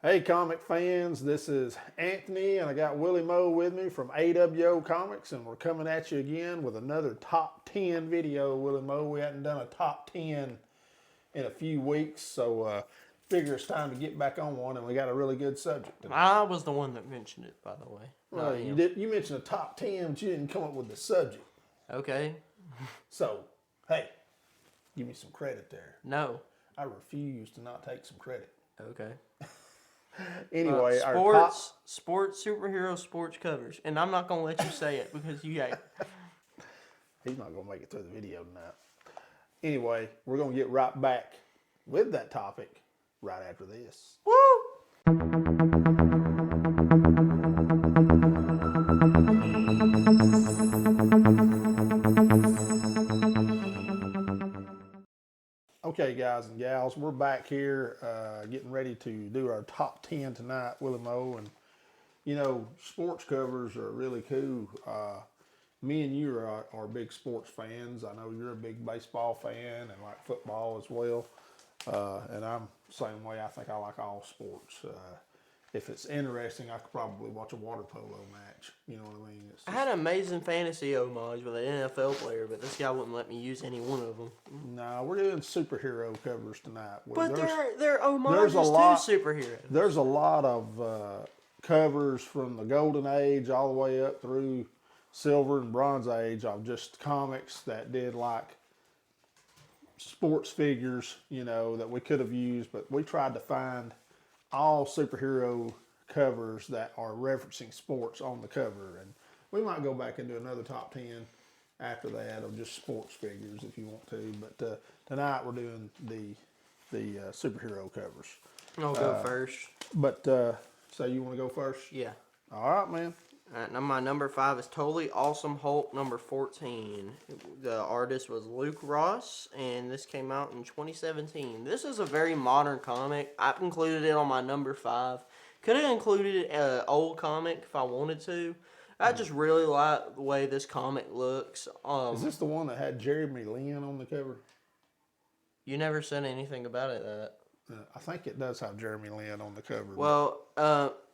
Hey, comic fans, this is Anthony, and I got Willie Moe with me from A.W.O Comics, and we're coming at you again with another top 10 video, Willie Moe. We hadn't done a top 10 in a few weeks, so figure it's time to get back on one, and we got a really good subject today. I was the one that mentioned it, by the way. Well, you mentioned a top 10, but you didn't come up with the subject. Okay. So, hey, give me some credit there. No. I refuse to not take some credit. Okay. Anyway, sports, superhero sports covers. And I'm not going to let you say it because you ain't. He's not going to make it through the video tonight. Anyway, we're going to get right back with that topic right after this. Woo! Okay, guys and gals, we're back here getting ready to do our top 10 tonight, Willie Moe. And, you know, sports covers are really cool. Me and you are big sports fans. I know you're a big baseball fan and like football as well. And I'm the same way. I think I like all sports. If it's interesting, I could probably watch a water polo match. You know what I mean? I had an amazing fantasy homage with an NFL player, but this guy wouldn't let me use any one of them. No, we're doing superhero covers tonight. But they're homages to superheroes. There's a lot of covers from the golden age all the way up through silver and bronze age of just comics that did like sports figures, you know, that we could have used, but we tried to find all superhero covers that are referencing sports on the cover, and we might go back and do another top 10 after that of just sports figures if you want to, but tonight we're doing the superhero covers. I'll go first. But so you want to go first? Yeah. All right, man. All right, now my number 5 is Totally Awesome Hulk number 14. The artist was Luke Ross, and this came out in 2017. This is a very modern comic. I've included it on my number 5. Could have included an old comic if I wanted to. I just really like the way this comic looks. Is this the one that had Jeremy Lin on the cover? You never said anything about it. I think it does have Jeremy Lin on the cover. Well,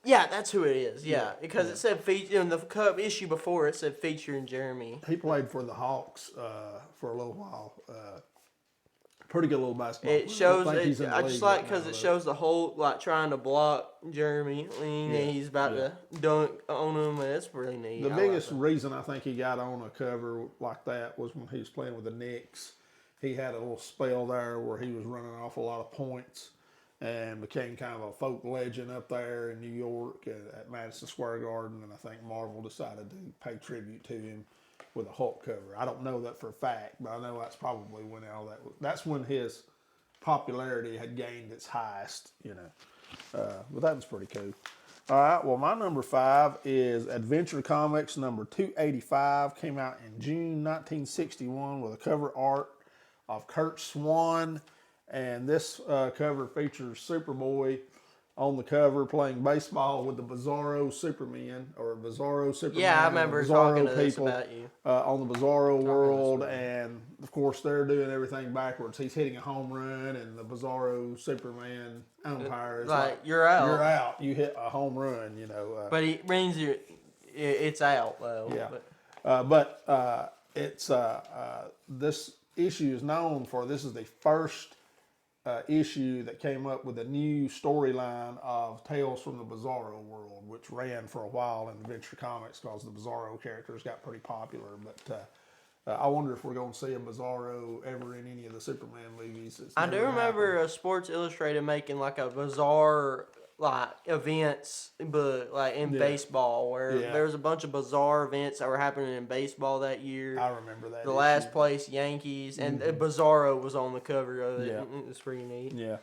yeah, that's who it is. Yeah, because it said feature in the issue before. It said featuring Jeremy. He played for the Hawks for a little while. Pretty good little basketball player. It shows. I just like because it shows the Hulk like trying to block Jeremy, and he's about to dunk on him. And it's really neat. The biggest reason I think he got on a cover like that was when he was playing with the Knicks. He had a little spell there where he was running off a lot of points and became kind of a folk legend up there in New York at Madison Square Garden. And I think Marvel decided to pay tribute to him with a Hulk cover. I don't know that for a fact, but I know that's probably when that's when his popularity had gained its highest, you know. But that was pretty cool. All right, well, my number 5 is Adventure Comics number 285. Came out in June 1961 with a cover art of Kurt Swan. And this cover features Superboy on the cover playing baseball with the Bizarro Superman or Bizarro Superman. Yeah, I remember talking to this about you. On the Bizarro world, and of course they're doing everything backwards. He's hitting a home run, and the Bizarro Superman umpire is like, "You're out. You're out. You hit a home run." You know. But he rings you. It's out though. Yeah. But it's this issue is known for. This is the first issue that came up with a new storyline of Tales from the Bizarro world, which ran for a while in Adventure Comics because the Bizarro characters got pretty popular. But I wonder if we're going to see a Bizarro ever in any of the Superman movies. I do remember Sports Illustrated making like a bizarre like events, but like in baseball, where there was a bunch of bizarre events that were happening in baseball that year. I remember that. The last place Yankees, and Bizarro was on the cover of it. Yeah. It was pretty neat. Yeah.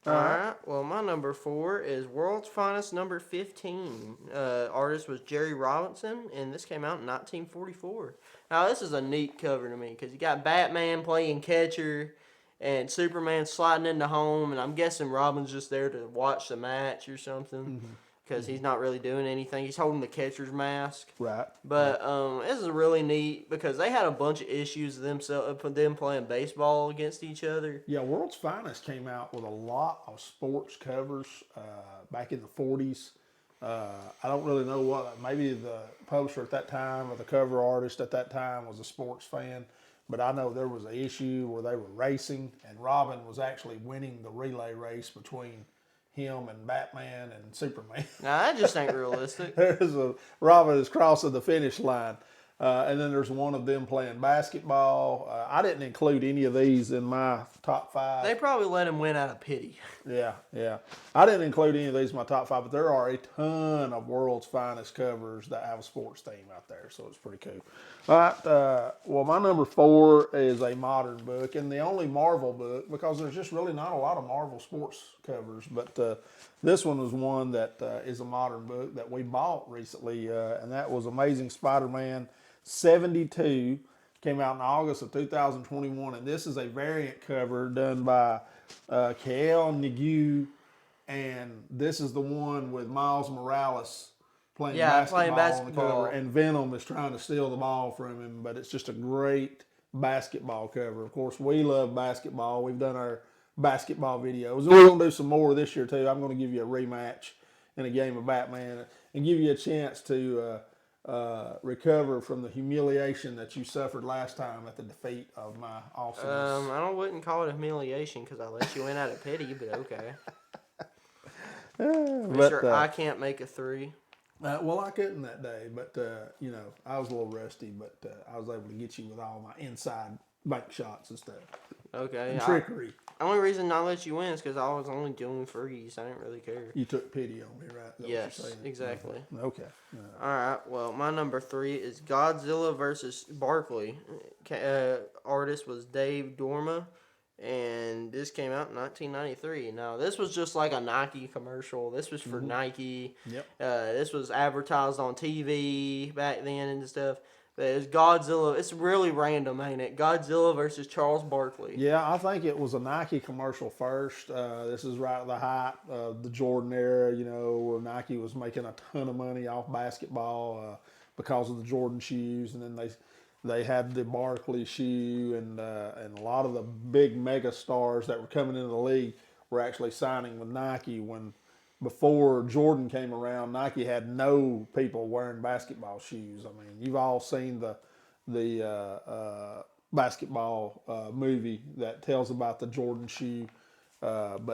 All right. Well, my number 4 is World's Finest number 15. Artist was Jerry Robinson, and this came out in 1944. Now, this is a neat cover to me because you got Batman playing catcher and Superman sliding into home, and I'm guessing Robin's just there to watch the match or something. because he's not really doing anything. He's holding the catcher's mask. Right. But this is really neat because they had a bunch of issues them playing baseball against each other. Yeah, World's Finest came out with a lot of sports covers back in the 40s. I don't really know what, maybe the publisher at that time or the cover artist at that time was a sports fan, but I know there was an issue where they were racing and Robin was actually winning the relay race between him and Batman and Superman. Now, that just ain't realistic. Robin is crossing the finish line. And then there's one of them playing basketball. I didn't include any of these in my top 5. They probably let him win out of pity. Yeah. I didn't include any of these in my top 5, but there are a ton of World's Finest covers that have a sports theme out there, so it's pretty cool. All right, well, my number 4 is a modern book, and the only Marvel book, because there's just really not a lot of Marvel sports covers, but this one was one that is a modern book that we bought recently, and that was Amazing Spider-Man 72. Came out in August of 2021, and this is a variant cover done by Kael Nagu, and this is the one with Miles Morales playing basketball on the cover, and Venom is trying to steal the ball from him, but it's just a great basketball cover. Of course, we love basketball. We've done our basketball videos, and we're going to do some more this year, too. I'm going to give you a rematch in a game of Batman and give you a chance to recover from the humiliation that you suffered last time at the defeat of my awesomeness. I wouldn't call it a humiliation because I let you win out of pity, but okay. I can't make a 3. Well, I couldn't that day, but I was a little rusty, but I was able to get you with all my inside bank shots and stuff. Okay. And trickery. The only reason I let you win is because I was only doing freeze. I didn't really care. You took pity on me, right? Yes, exactly. Okay. All right. Well, my number 3 is Godzilla versus Barkley. Artist was Dave Dorma, and this came out in 1993. Now, this was just like a Nike commercial. This was for Nike. Yep. This was advertised on TV back then and stuff. But it's Godzilla. It's really random, ain't it? Godzilla versus Charles Barkley. Yeah, I think it was a Nike commercial first. This is right at the height of the Jordan era, where Nike was making a ton of money off basketball because of the Jordan shoes, and then they had the Barkley shoe, and a lot of the big mega stars that were coming into the league were actually signing with Nike. When before Jordan came around, Nike had no people wearing basketball shoes. I mean, you've all seen the basketball movie that tells about the Jordan shoe, and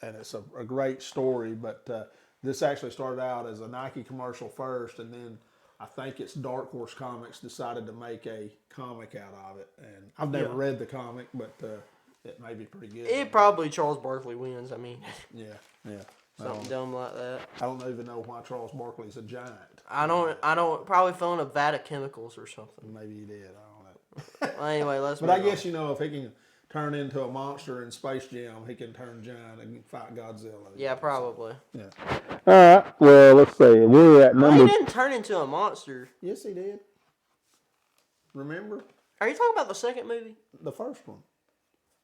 it's a great story. But this actually started out as a Nike commercial first, and then I think it's Dark Horse Comics decided to make a comic out of it. And I've never read the comic, but it may be pretty good. It probably Charles Barkley wins. I mean, yeah. Something dumb like that. I don't even know why Charles Barkley's a giant. I don't. Probably filling a vat of chemicals or something. Maybe he did. I don't know. Well, anyway, let's. But I guess if he can turn into a monster in Space Jam, he can turn giant and fight Godzilla. Yeah, probably. Yeah. All right. Well, let's see. We're at number. He didn't turn into a monster. Yes, he did. Remember? Are you talking about the second movie? The first one.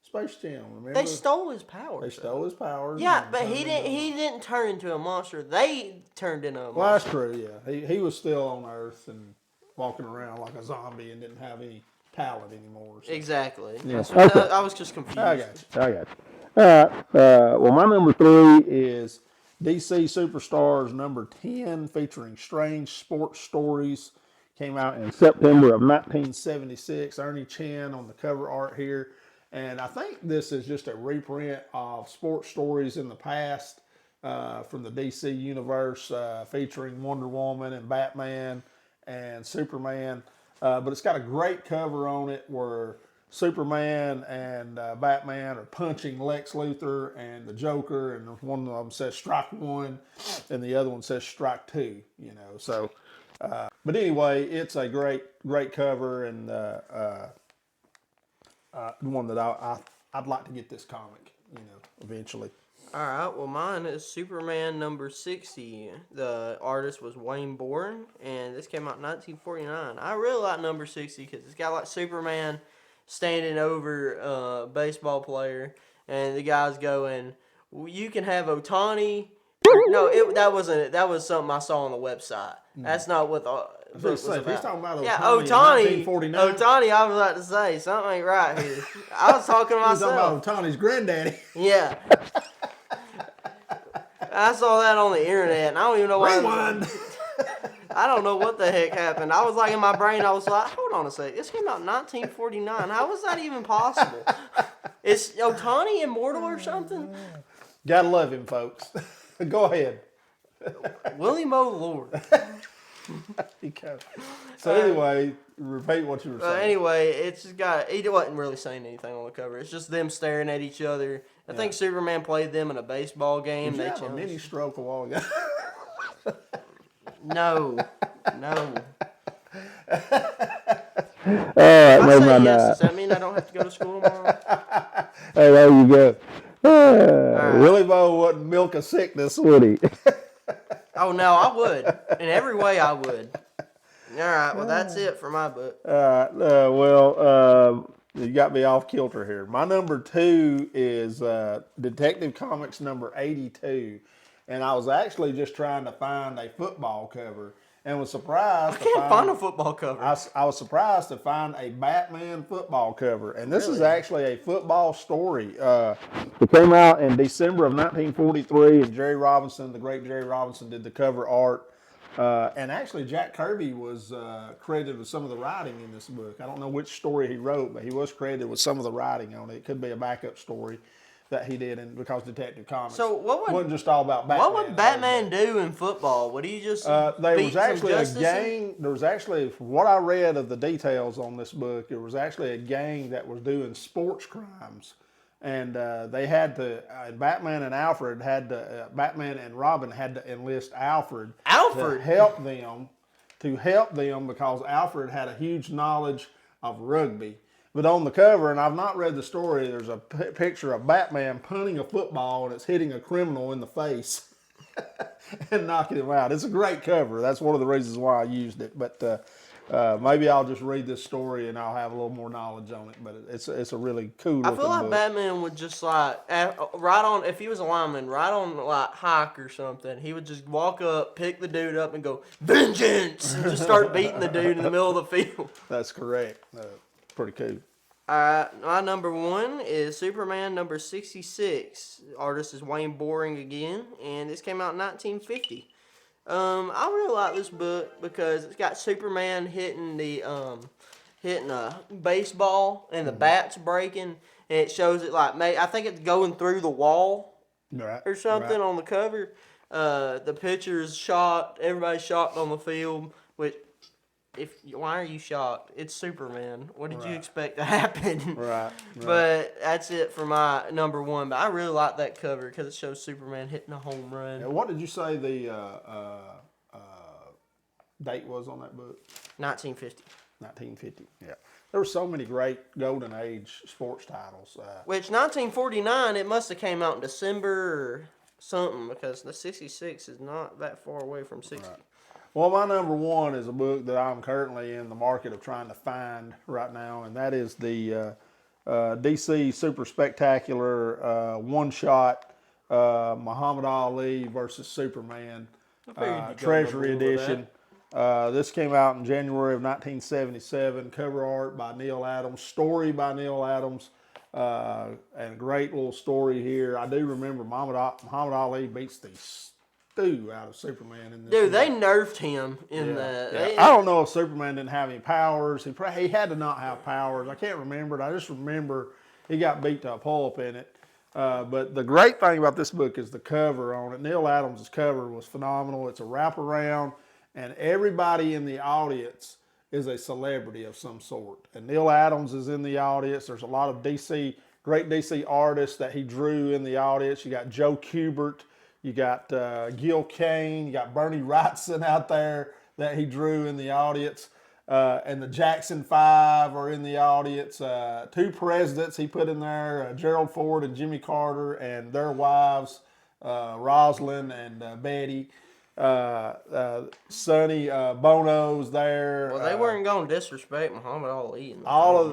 Space Jam, remember? They stole his powers. They stole his powers. Yeah, but he didn't turn into a monster. They turned into a monster. Well, that's true, yeah. He was still on Earth and walking around like a zombie and didn't have any talent anymore. So. Exactly. Yeah. I was just confused. I got you. All right. Well, my number 3 is DC Superstars number 10, featuring strange sports stories. Came out in September of 1976. Ernie Chan on the cover art here. And I think this is just a reprint of sports stories in the past from the DC universe, featuring Wonder Woman and Batman and Superman. But it's got a great cover on it where Superman and Batman are punching Lex Luthor and the Joker, and one of them says strike 1 and the other one says strike 2, So, but anyway, it's a great cover, and one that I'd like to get this comic, eventually. All right. Well, mine is Superman number 60. The artist was Wayne Bourne, and this came out in 1949. I really like number 60 because it's got like Superman standing over a baseball player, and the guy's going, "You can have Otani, No, that wasn't it. That was something I saw on the website. That's not what the book was If he's about. talking about Yeah, Otani in Otani. 1949, Otani, I was about to say, something ain't right here. I was talking to he's talking myself. about Otani's granddaddy. Yeah. I saw that on the internet, and I don't even know why. Rewind. I don't know what the heck happened. I was like, in my brain, I was like, hold on a second. This came out in 1949. How was that even possible? Is Otani immortal or something? Gotta love him, folks. Go ahead. William O. Lord. So anyway, repeat what you were saying. Anyway, it's just got. He wasn't really saying anything on the cover. It's just them staring at each other. I think Superman played them in a baseball game. Did you have a mini stroke a while ago? No. All right, I never say mind yes. that. Does that mean I don't have to go to school tomorrow? Hey, there you go. Willie Bo wouldn't milk a sickness, would he? Oh no, I would. In every way, I would. All right. Well, that's it for my book. You got me off kilter here. My number 2 is Detective Comics number 82. And I was actually just trying to find a football cover and was surprised I can't find a football cover. I was surprised to find a Batman football cover. And this is Really? actually a football story. It came out in December of 1943, and Jerry Robinson, the great Jerry Robinson, did the cover art. And actually, Jack Kirby was credited with some of the writing in this book. I don't know which story he wrote, but he was credited with some of the writing on it. It could be a backup story that he did, because Detective Comics wasn't just all about Batman. What would Batman do in football? Would he just there beat was actually some a justice gang. There was actually, from what I read of the details on this book, there was actually a gang that was doing sports crimes. And they had to, Batman and Alfred had to, Batman and Robin had to enlist Alfred to help them because Alfred had a huge knowledge of rugby. But on the cover, and I've not read the story, there's a picture of Batman punting a football and it's hitting a criminal in the face and knocking him out. It's a great cover. That's one of the reasons why I used it. But maybe I'll just read this story and I'll have a little more knowledge on it. But it's a really cool looking I feel like book. Batman would just right on, if he was a lineman, right on like hike or something, he would just walk up, pick the dude up and go, vengeance, and just start beating the dude in the middle of the field. That's correct. Pretty cool. My number 1 is Superman number 66. The artist is Wayne Boring again, and this came out in 1950. I really like this book because it's got Superman hitting a baseball and the bat's breaking, and it shows it like I think it's going through the wall or something on the cover. The pitcher is shot. Everybody's shocked on the field. Which, why are you shocked? It's Superman. What did you expect to happen? Right. But that's it for my number 1. But I really like that cover because it shows Superman hitting a home run. Now, what did you say the date was on that book? 1950. 1950. Yeah. There were so many great golden age sports titles. Which 1949, it must have came out in December or something because the 66 is not that far away from 60. Right. Well, my number 1 is a book that I'm currently in the market of trying to find right now, and that is the DC Super Spectacular one-shot Muhammad Ali versus Superman Treasury Edition. This came out in January of 1977. Cover art by Neil Adams, story by Neil Adams, and a great little story here. I do remember Muhammad Ali beats the stew out of Superman in this. Dude, they nerfed him in that. Yeah. I don't know if Superman didn't have any powers. He had to not have powers. I can't remember it. I just remember he got beat to a pulp in it. But the great thing about this book is the cover on it. Neil Adams' cover was phenomenal. It's a wraparound, and everybody in the audience is a celebrity of some sort. And Neil Adams is in the audience. There's a lot of great DC artists that he drew in the audience. You got Joe Kubert. You got Gil Kane. You got Bernie Wrightson out there that he drew in the audience. And the Jackson 5 are in the audience. 2 presidents he put in there, Gerald Ford and Jimmy Carter, and their wives, Rosalind and Betty. Sonny Bono's there. Well, they weren't going to disrespect Muhammad Ali.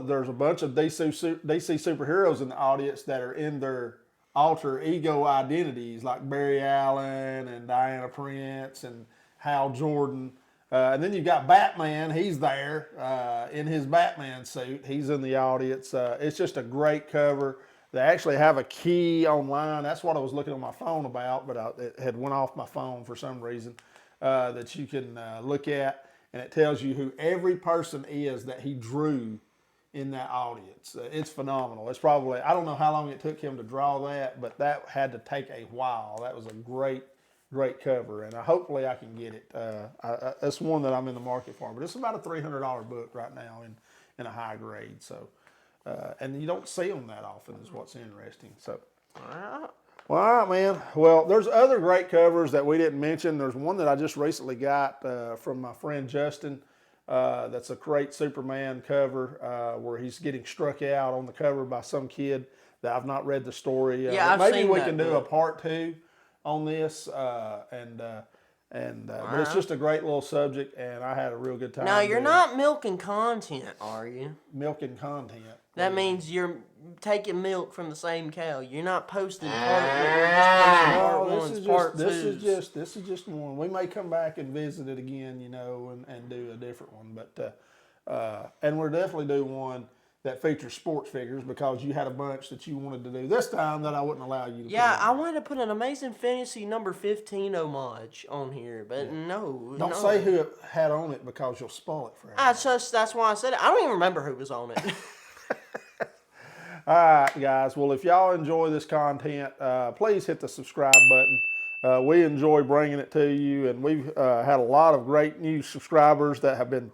There's a bunch of DC superheroes in the audience that are in their alter ego identities like Barry Allen and Diana Prince and Hal Jordan. And then you've got Batman. He's there in his Batman suit. He's in the audience. It's just a great cover. They actually have a key online. That's what I was looking on my phone about, but it had went off my phone for some reason, that you can look at, and it tells you who every person is that he drew in that audience. It's phenomenal. It's probably, I don't know how long it took him to draw that, but that had to take a while. That was a great cover, and hopefully I can get it. It's one that I'm in the market for, but it's about a $300 book right now in a high grade. So, and you don't see them that often is what's interesting. So, well, all right, man. Well, there's other great covers that we didn't mention. There's one that I just recently got from my friend Justin. That's a great Superman cover where he's getting struck out on the cover by some kid that I've not read the story. Yeah, I've maybe seen we that can do book. a part 2 on this, but it's just a great little subject, and I had a real good time. Now, you're doing not milking content, are you? milking content. That means you're taking milk from the same cow. You're not posting part one. You're just posting part No, ones, part twos. this is just one. We may come back and visit it again, and do a different one, but and we'll definitely do one that features sports figures because you had a bunch that you wanted to do this time that I wouldn't allow you to. Yeah, put in. I wanted to put an Amazing Fantasy number 15 homage on here, but no. Don't no. say who it had on it because you'll spoil it for everybody. That's why I said it. I don't even remember who was on it. All right, guys. Well, if y'all enjoy this content, please hit the subscribe button. We enjoy bringing it to you, and we've had a lot of great new subscribers that have been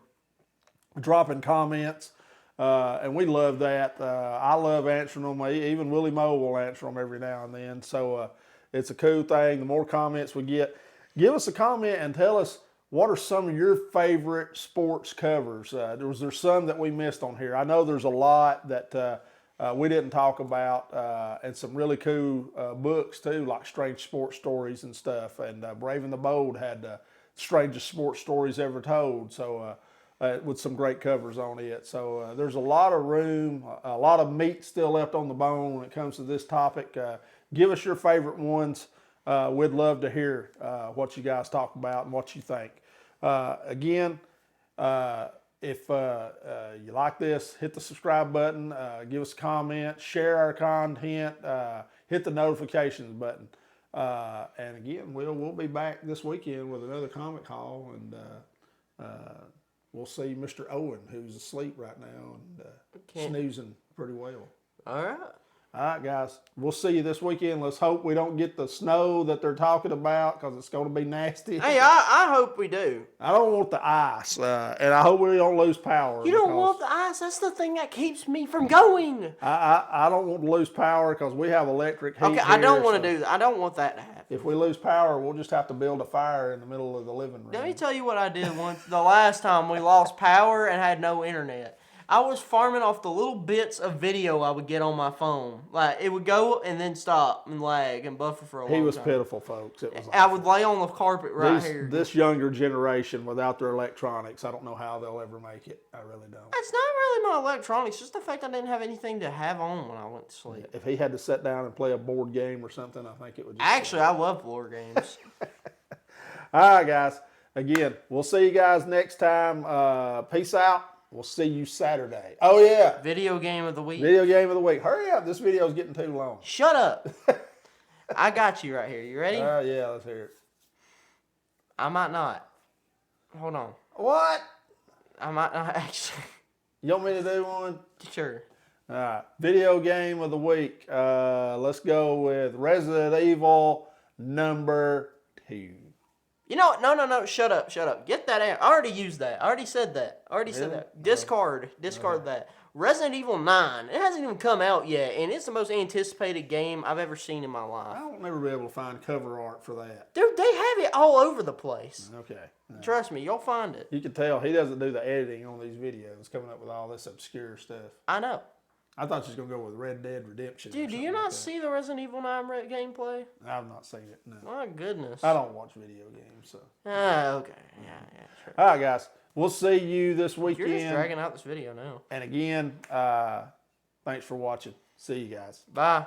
dropping comments, and we love that. I love answering them. Even Willie Moe will answer them every now and then. So it's a cool thing. The more comments we get, give us a comment and tell us what are some of your favorite sports covers. Was there some that we missed on here? I know there's a lot that we didn't talk about, and some really cool books too, like Strange Sports Stories and stuff. And Brave and the Bold had the strangest sports stories ever told. So with some great covers on it. So there's a lot of room, a lot of meat still left on the bone when it comes to this topic. Give us your favorite ones. We'd love to hear what you guys talk about and what you think. Again, if you like this, hit the subscribe button, give us a comment, share our content, hit the notifications button. And again, we'll be back this weekend with another comic haul, and we'll see Mr. Owen, who's asleep right now and snoozing pretty well. All right. All right, guys. We'll see you this weekend. Let's hope we don't get the snow that they're talking about because it's going to be nasty. Hey, I hope we do. I don't want the ice, and I hope we don't lose power. You don't want the ice. That's the thing that keeps me from going. I don't want to lose power because we have electric heat. Okay, I don't want to do that. I don't want that to happen. If we lose power, we'll just have to build a fire in the middle of the living room. Let me tell you what I did once. The last time we lost power and had no internet. I was farming off the little bits of video I would get on my phone. Like, it would go and then stop and lag and buffer for a long time. He was pitiful, folks. It was I would lay on the carpet here. This younger generation, without their electronics, I don't know how they'll ever make it. I really don't. It's not really my electronics. Just the fact I didn't have anything to have on when I went to sleep. If he had to sit down and play a board game or something, I think it would just... Actually, I love board games. All right, guys. Again, we'll see you guys next time. Peace out. We'll see you Saturday. Oh, yeah. Video game of the week. Video game of the week. Hurry up. This video is getting too long. Shut up. I got you right here. You ready? Yeah, let's hear it. I might not. Hold on. What? I might not actually. You want me to do one? Sure. All right. Video game of the week. Let's go with Resident Evil number 2. You know what? No. Shut up. Get that out. I already used that. I already said that. Said that. Discard that. Resident Evil 9. It hasn't even come out yet, and it's the most anticipated game I've ever seen in my life. I won't never be able to find cover art for that. Dude, they have it all over the place. Okay. Trust me, you'll find it. You can tell he doesn't do the editing on these videos, coming up with all this obscure stuff. I know. I thought you was going to go with Red Dead Redemption. Dude, do you not see the Resident Evil 9 gameplay? I've not seen it, no. My goodness. I don't watch video games, so. Okay. Yeah, sure. All right, guys. We'll see you this weekend. You're just dragging out this video now. And again, thanks for watching. See you guys. Bye.